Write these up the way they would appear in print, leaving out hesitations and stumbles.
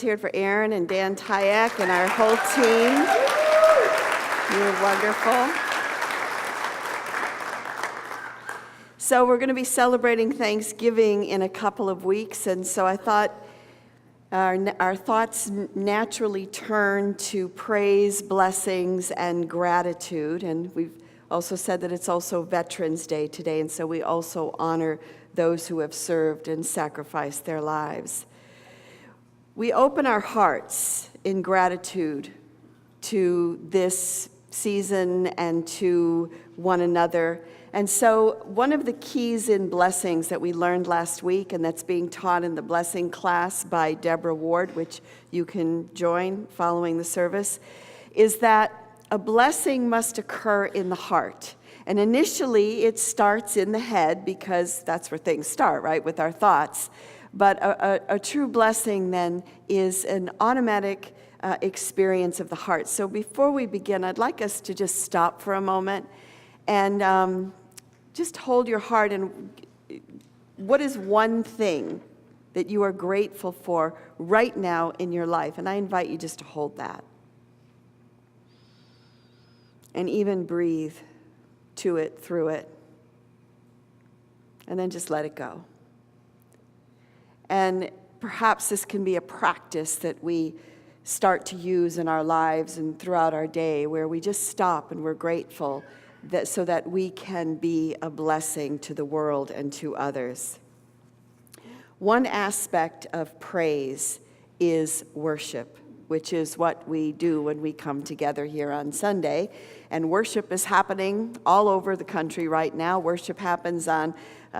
hear it for Aaron and Dan Tyack and our whole team. You're wonderful. So we're going to be celebrating Thanksgiving in a couple of weeks, and so I thought our thoughts naturally turn to praise, blessings, and gratitude. And we've also said that it's also Veterans Day today, and so we also honor those who have served and sacrificed their lives. We open our hearts in gratitude to this season and to one another. And so one of the keys in blessings that we learned last week, and that's being taught in the blessing class by Deborah Ward, which you can join following the service, is that a blessing must occur in the heart. And initially it starts in the head because that's where things start, right, with our thoughts. But a true blessing then is an automatic experience of the heart. So before we begin, I'd like us to just stop for a moment and just hold your heart. And what is one thing that you are grateful for right now in your life? And I invite you just to hold that. And even breathe to it, through it. And then just let it go. And perhaps this can be a practice that we start to use in our lives and throughout our day, where we just stop and we're grateful so that we can be a blessing to the world and to others. One aspect of praise is worship, which is what we do when we come together here on Sunday. And worship is happening all over the country right now. Worship happens on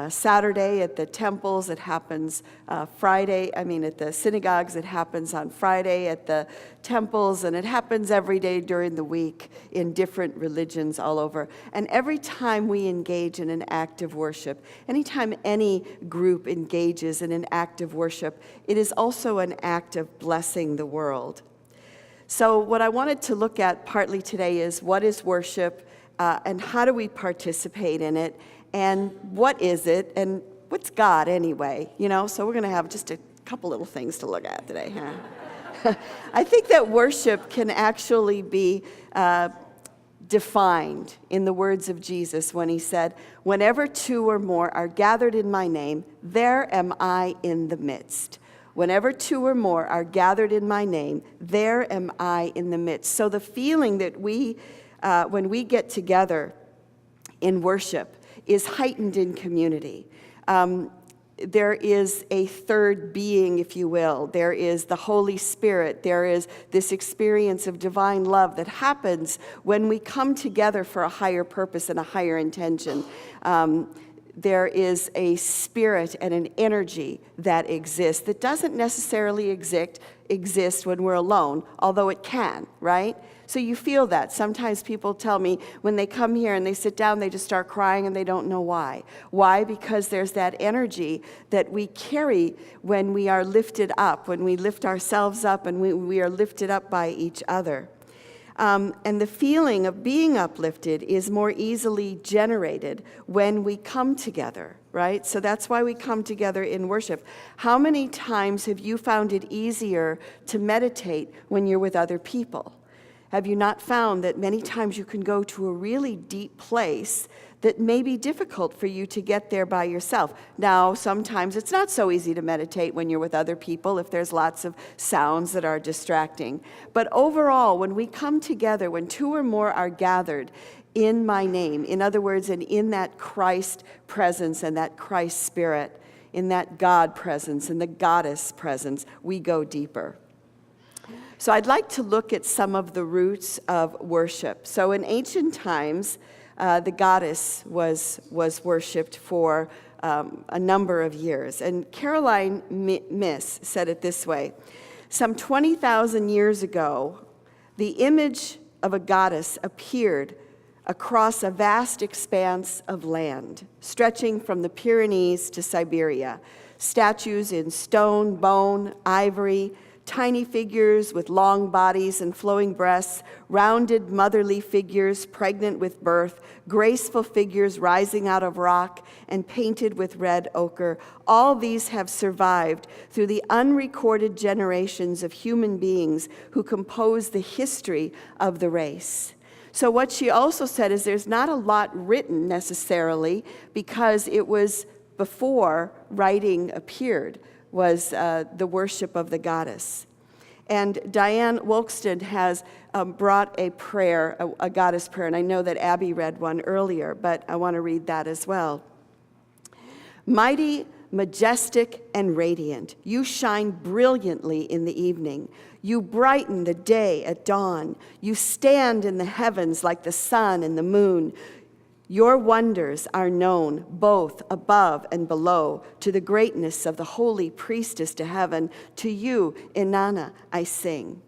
Saturday at the temples. It happens at the synagogues. It happens on Friday at the temples. And it happens every day during the week in different religions all over. And every time we engage in an act of worship, anytime any group engages in an act of worship, it is also an act of blessing the world. So what I wanted to look at partly today is what is worship and how do we participate in it, and what is it, and what's God anyway, So we're going to have just a couple little things to look at today. I think that worship can actually be defined in the words of Jesus when he said, "Whenever two or more are gathered in my name, there am I in the midst." Whenever two or more are gathered in my name, there am I in the midst. So the feeling that when we get together in worship, is heightened in community. There is a third being, if you will. There is the Holy Spirit. There is this experience of divine love that happens when we come together for a higher purpose and a higher intention. There is a spirit and an energy that exists that doesn't necessarily exist when we're alone, although it can, right? So you feel that. Sometimes people tell me when they come here and they sit down, they just start crying and they don't know why. Why? Because there's that energy that we carry when we are lifted up, when we lift ourselves up and we are lifted up by each other. And the feeling of being uplifted is more easily generated when we come together, right? So that's why we come together in worship. How many times have you found it easier to meditate when you're with other people? Have you not found that many times you can go to a really deep place that may be difficult for you to get there by yourself? Now, sometimes it's not so easy to meditate when you're with other people if there's lots of sounds that are distracting. But overall, when we come together, when two or more are gathered in my name, in other words, and in that Christ presence and that Christ spirit, in that God presence and the goddess presence, we go deeper. So I'd like to look at some of the roots of worship. So in ancient times, the goddess was worshipped for a number of years. And Caroline Myss said it this way: some 20,000 years ago, the image of a goddess appeared across a vast expanse of land, stretching from the Pyrenees to Siberia. Statues in stone, bone, ivory, tiny figures with long bodies and flowing breasts, rounded motherly figures pregnant with birth, graceful figures rising out of rock and painted with red ochre. All these have survived through the unrecorded generations of human beings who compose the history of the race. So what she also said is there's not a lot written necessarily, because it was before writing appeared, was the worship of the goddess. And Diane Wolkston has brought a prayer, a goddess prayer, and I know that Abby read one earlier, but I want to read that as well. Mighty, majestic, and radiant, you shine brilliantly in the evening. You brighten the day at dawn. You stand in the heavens like the sun and the moon. Your wonders are known both above and below. To the greatness of the holy priestess to heaven, to you, Inanna, I sing.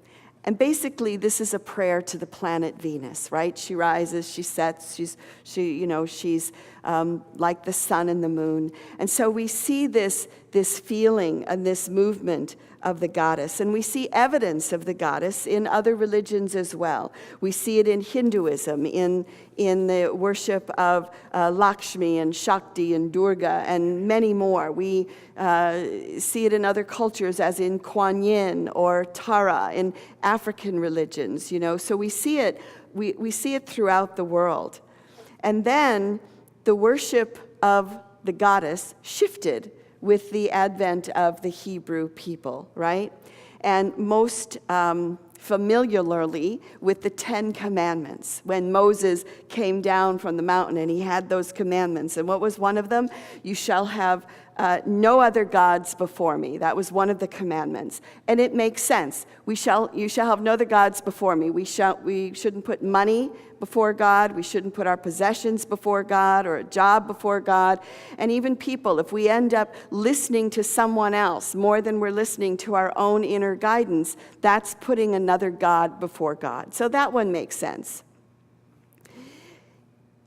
And basically, this is a prayer to the planet Venus, right? She rises, she sets, she's like the sun and the moon. And so we see this feeling and this movement of the goddess. And we see evidence of the goddess in other religions as well. We see it in Hinduism, in the worship of Lakshmi and Shakti and Durga and many more. We see it in other cultures, as in Kuan Yin or Tara in African religions, So we see it, we see it throughout the world. And then the worship of the goddess shifted with the advent of the Hebrew people, right? And most familiarly with the 10 Commandments, when Moses came down from the mountain and he had those commandments. And what was one of them? You shall have no other gods before me. That was one of the commandments. And it makes sense. You shall have no other gods before me. We shouldn't put money before God. We shouldn't put our possessions before God, or a job before God. And even people, if we end up listening to someone else more than we're listening to our own inner guidance, that's putting another God before God. So that one makes sense.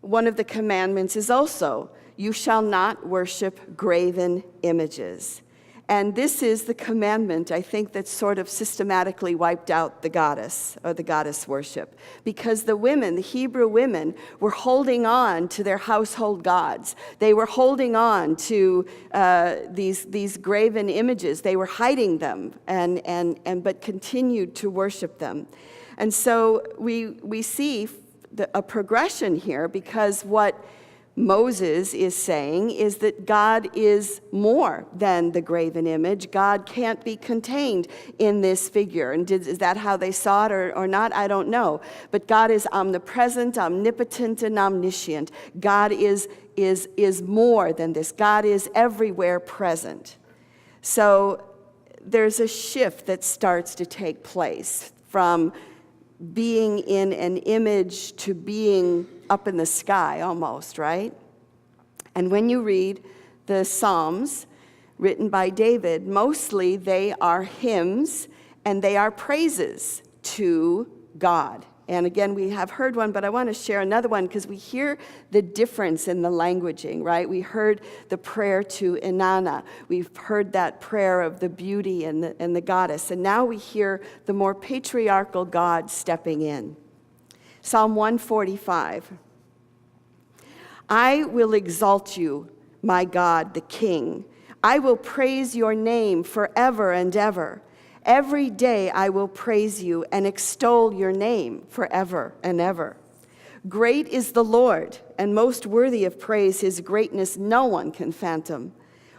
One of the commandments is also, you shall not worship graven images. And this is the commandment, I think, that sort of systematically wiped out the goddess, or the goddess worship. Because the women, the Hebrew women, were holding on to their household gods. They were holding on to these graven images. They were hiding them, but continued to worship them. And so we see a progression here, because what Moses is saying is that God is more than the graven image. God can't be contained in this figure. And is that how they saw it or not? I don't know. But God is omnipresent, omnipotent, and omniscient. God is more than this. God is everywhere present. So there's a shift that starts to take place from being in an image to being up in the sky almost, right? And when you read the Psalms written by David, mostly they are hymns and they are praises to God. And again, we have heard one, but I want to share another one because we hear the difference in the languaging, right? We heard the prayer to Inanna. We've heard that prayer of the beauty and the goddess. And now we hear the more patriarchal God stepping in. Psalm 145. I will exalt you, my God, the King. I will praise your name forever and ever. Every day I will praise you and extol your name forever and ever. Great is the Lord, and most worthy of praise. His greatness no one can fathom.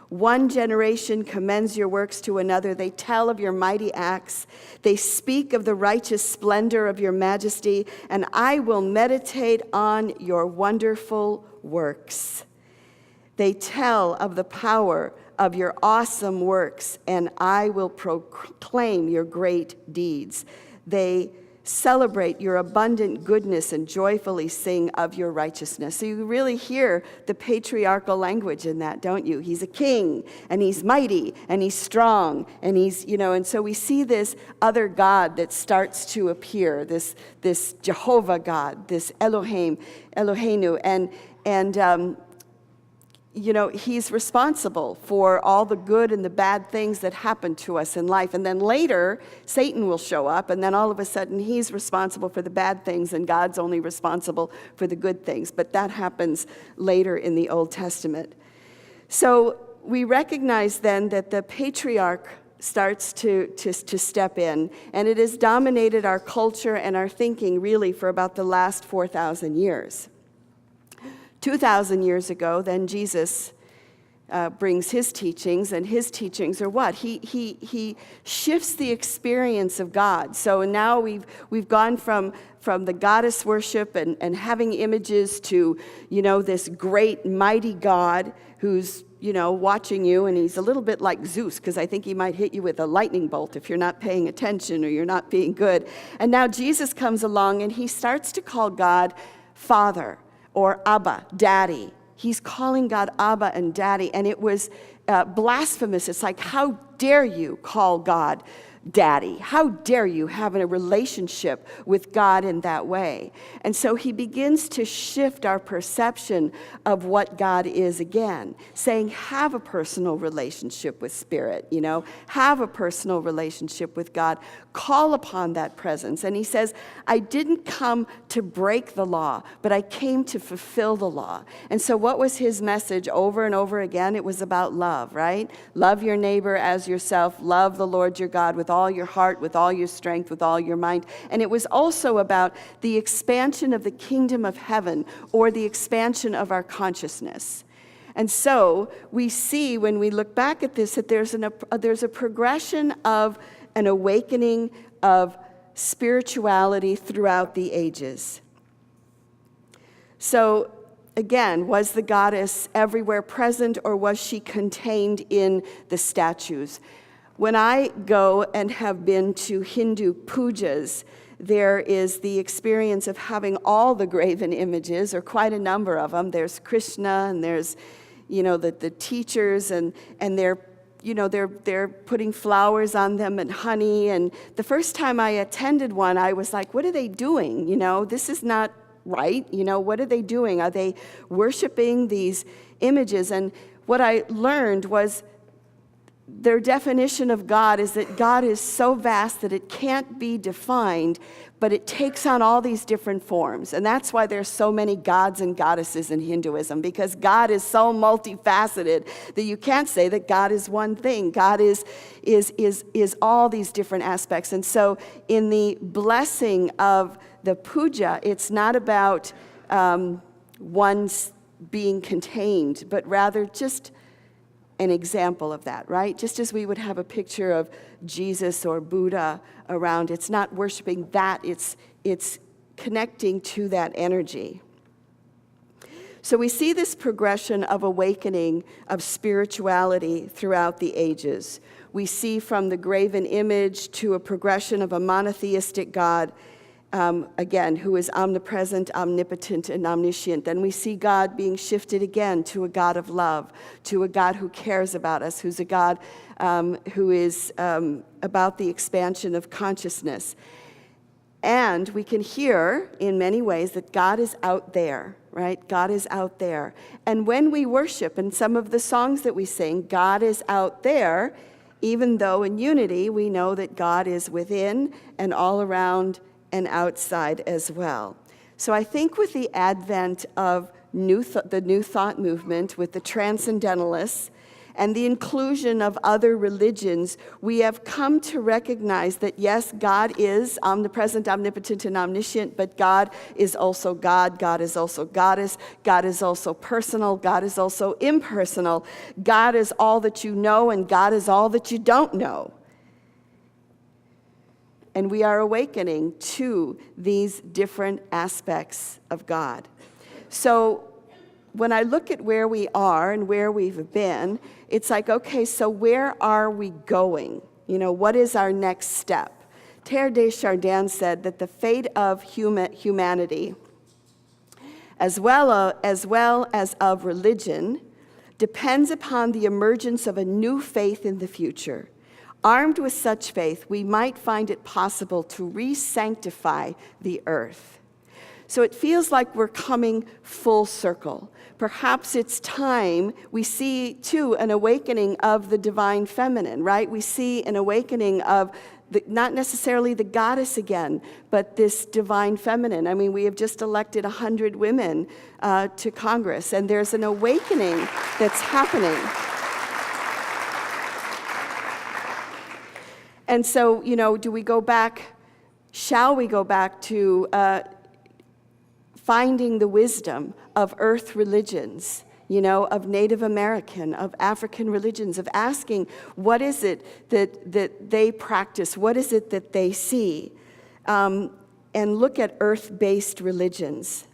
One generation commends your works to another. They tell of your mighty acts. They speak of the righteous splendor of your majesty, and I will meditate on your wonderful works. They tell of the power of your awesome works, and I will proclaim your great deeds. They celebrate your abundant goodness and joyfully sing of your righteousness. So you really hear the patriarchal language in that, don't you? He's a king, and he's mighty, and he's strong, and he's, and so we see this other God that starts to appear, this Jehovah God, this Eloheinu, and he's responsible for all the good and the bad things that happen to us in life. And then later, Satan will show up, and then all of a sudden he's responsible for the bad things, and God's only responsible for the good things. But that happens later in the Old Testament. So we recognize then that the patriarch starts to step in, and it has dominated our culture and our thinking really for about the last 4,000 years. 2,000 years ago, then Jesus brings his teachings, and his teachings are what? He shifts the experience of God. So now we've gone from the goddess worship and having images to, this great, mighty God who's, watching you, and he's a little bit like Zeus, because I think he might hit you with a lightning bolt if you're not paying attention or you're not being good. And now Jesus comes along, and he starts to call God Father, or Abba, Daddy. He's calling God Abba and Daddy, and it was blasphemous. It's like, how dare you call God Daddy? How dare you have a relationship with God in that way? And so he begins to shift our perception of what God is again, saying, have a personal relationship with Spirit, have a personal relationship with God. Call upon that presence. And he says, I didn't come to break the law, but I came to fulfill the law. And so what was his message over and over again? It was about love, right? Love your neighbor as yourself. Love the Lord your God with all your heart, with all your strength, with all your mind. And it was also about the expansion of the kingdom of heaven, or the expansion of our consciousness. And so we see when we look back at this that there's a progression of an awakening of spirituality throughout the ages. So again, was the goddess everywhere present, or was she contained in the statues? When I go and have been to Hindu pujas, there is the experience of having all the graven images, or quite a number of them. There's Krishna, and there's, the teachers, and they're putting flowers on them and honey. And the first time I attended one, I was like, what are they doing? This is not right. What are they doing? Are they worshiping these images? And what I learned was their definition of God is that God is so vast that it can't be defined, but it takes on all these different forms. And that's why there's so many gods and goddesses in Hinduism, because God is so multifaceted that you can't say that God is one thing. God is all these different aspects. And so in the blessing of the puja, it's not about one being contained, but rather just an example of that, right? Just as we would have a picture of Jesus or Buddha around, it's not worshiping that, it's connecting to that energy. So we see this progression of awakening of spirituality throughout the ages. We see from the graven image to a progression of a monotheistic God, again, who is omnipresent, omnipotent, and omniscient. Then we see God being shifted again to a God of love, to a God who cares about us, who's a God who is about the expansion of consciousness. And we can hear in many ways that God is out there, right? God is out there. And when we worship, in some of the songs that we sing, God is out there, even though in unity we know that God is within and all around and outside as well. So I think with the advent of the New Thought movement, with the transcendentalists, and the inclusion of other religions, we have come to recognize that, yes, God is omnipresent, omnipotent, and omniscient, but God is also God. God is also goddess. God is also personal. God is also impersonal. God is all that you know, and God is all that you don't know. And we are awakening to these different aspects of God. So when I look at where we are and where we've been, it's like, okay, so where are we going? What is our next step? Teilhard de Chardin said that the fate of humanity, as well as of religion, depends upon the emergence of a new faith in the future. Armed with such faith, we might find it possible to re-sanctify the earth. So it feels like we're coming full circle. Perhaps it's time we see, too, an awakening of the divine feminine, right? We see an awakening of not necessarily the goddess again, but this divine feminine. I mean, we have just elected 100 women to Congress, and there's an awakening that's happening. And so, do we go back, shall we go back to finding the wisdom of earth religions, of Native American, of African religions, of asking what is it that they practice, what is it that they see, and look at earth-based religions.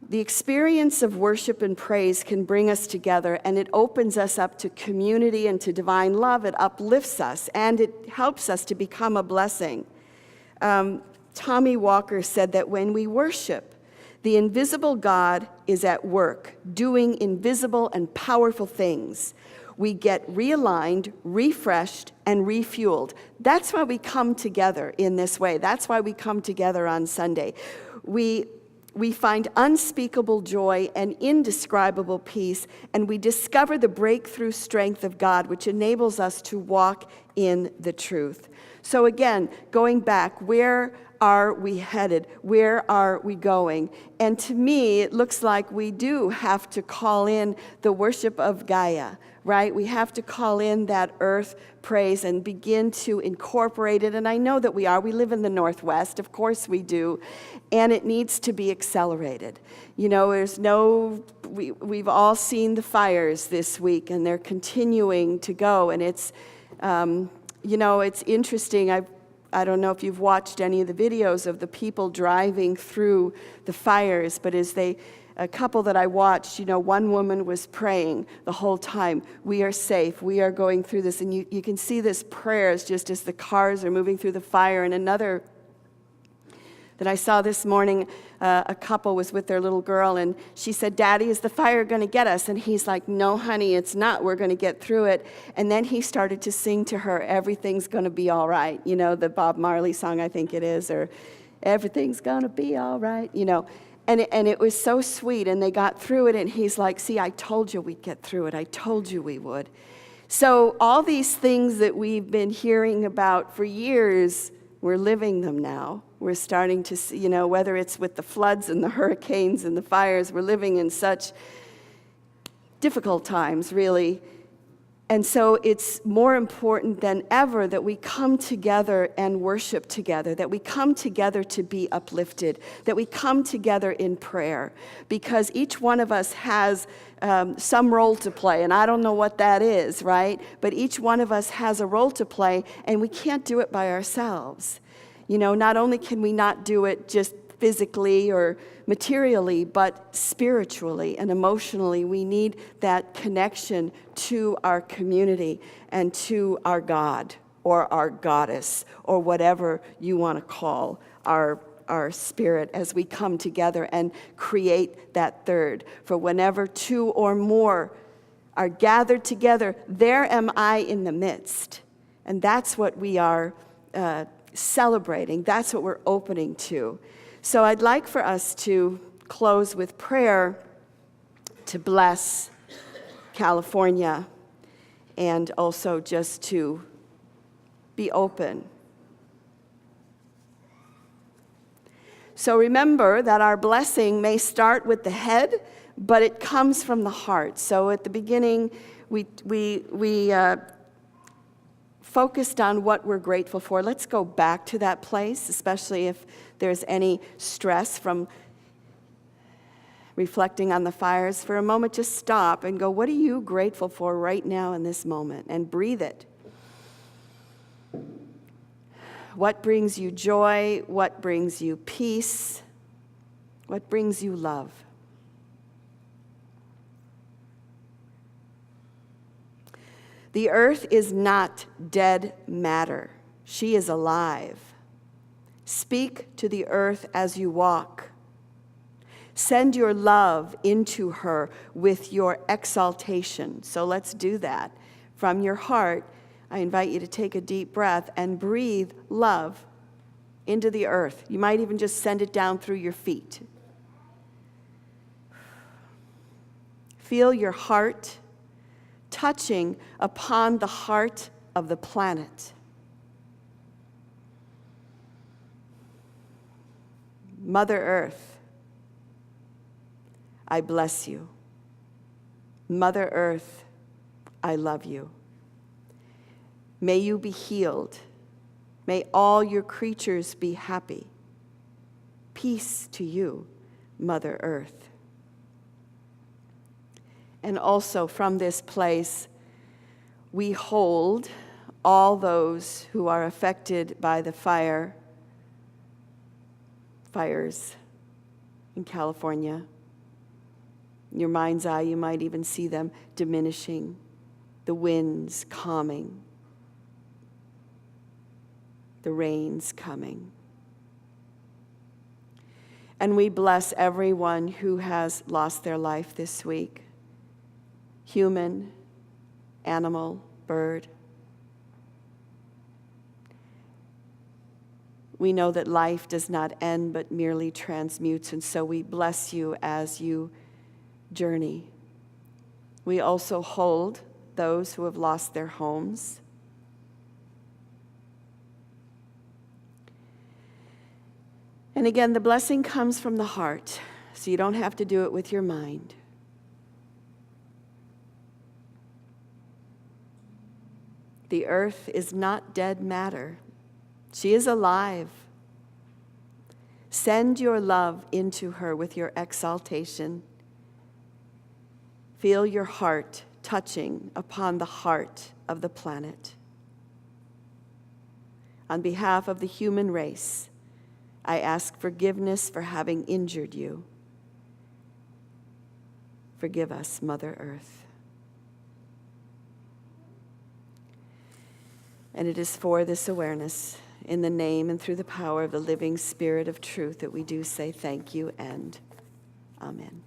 The experience of worship and praise can bring us together, and it opens us up to community and to divine love. It uplifts us, and it helps us to become a blessing. Tommy Walker said that when we worship, the invisible God is at work, doing invisible and powerful things. We get realigned, refreshed, and refueled. That's why we come together in this way. That's why we come together on Sunday. We find unspeakable joy and indescribable peace, and we discover the breakthrough strength of God, which enables us to walk in the truth. So again, going back, where are we headed? Where are we going? And to me, it looks like we do have to call in the worship of Gaia, right? We have to call in that earth praise and begin to incorporate it. And I know that we are. We live in the Northwest. Of course we do. And it needs to be accelerated. We've all seen the fires this week, and they're continuing to go. And it's, it's interesting. I don't know if you've watched any of the videos of the people driving through the fires, but a couple that I watched, one woman was praying the whole time, we are safe, we are going through this, and you can see this prayers just as the cars are moving through the fire. And another that I saw this morning, a couple was with their little girl, and she said, "Daddy, is the fire going to get us?" And he's like, "No, honey, it's not. We're going to get through it." And then he started to sing to her, "Everything's going to be all right." The Bob Marley song, I think it is, or "Everything's going to be all right," And it was so sweet, and they got through it, and he's like, "See, I told you we'd get through it. I told you we would." So all these things that we've been hearing about for years, we're living them now. We're starting to see, whether it's with the floods and the hurricanes and the fires, we're living in such difficult times, really. And so it's more important than ever that we come together and worship together, that we come together to be uplifted, that we come together in prayer, because each one of us has some role to play, and I don't know what that is, right? But each one of us has a role to play, and we can't do it by ourselves. Not only can we not do it just physically or materially, but spiritually and emotionally. We need that connection to our community and to our God or our goddess or whatever you want to call our spirit as we come together and create that third. For whenever two or more are gathered together, there am I in the midst. And that's what we are celebrating. That's what we're opening to. So I'd like for us to close with prayer to bless California and also just to be open. So remember that our blessing may start with the head, but it comes from the heart. So at the beginning, we focused on what we're grateful for. Let's go back to that place, especially if there's any stress from reflecting on the fires. For a moment, just stop and go, what are you grateful for right now in this moment? And breathe it. What brings you joy? What brings you peace? What brings you love? The earth is not dead matter. She is alive. Speak to the earth as you walk. Send your love into her with your exaltation. So let's do that. From your heart, I invite you to take a deep breath and breathe love into the earth. You might even just send it down through your feet. Feel your heart touching upon the heart of the planet. Mother Earth, I bless you. Mother Earth, I love you. May you be healed. May all your creatures be happy. Peace to you, Mother Earth. And also from this place, we hold all those who are affected by the fires in California. In your mind's eye, you might even see them diminishing, the winds calming, the rains coming. And we bless everyone who has lost their life this week. Human, animal, bird. We know that life does not end but merely transmutes, and so we bless you as you journey. We also hold those who have lost their homes. And again, the blessing comes from the heart, so you don't have to do it with your mind. The earth is not dead matter. She is alive. Send your love into her with your exaltation. Feel your heart touching upon the heart of the planet. On behalf of the human race, I ask forgiveness for having injured you. Forgive us, Mother Earth. And it is for this awareness, in the name and through the power of the living Spirit of truth, that we do say thank you and amen.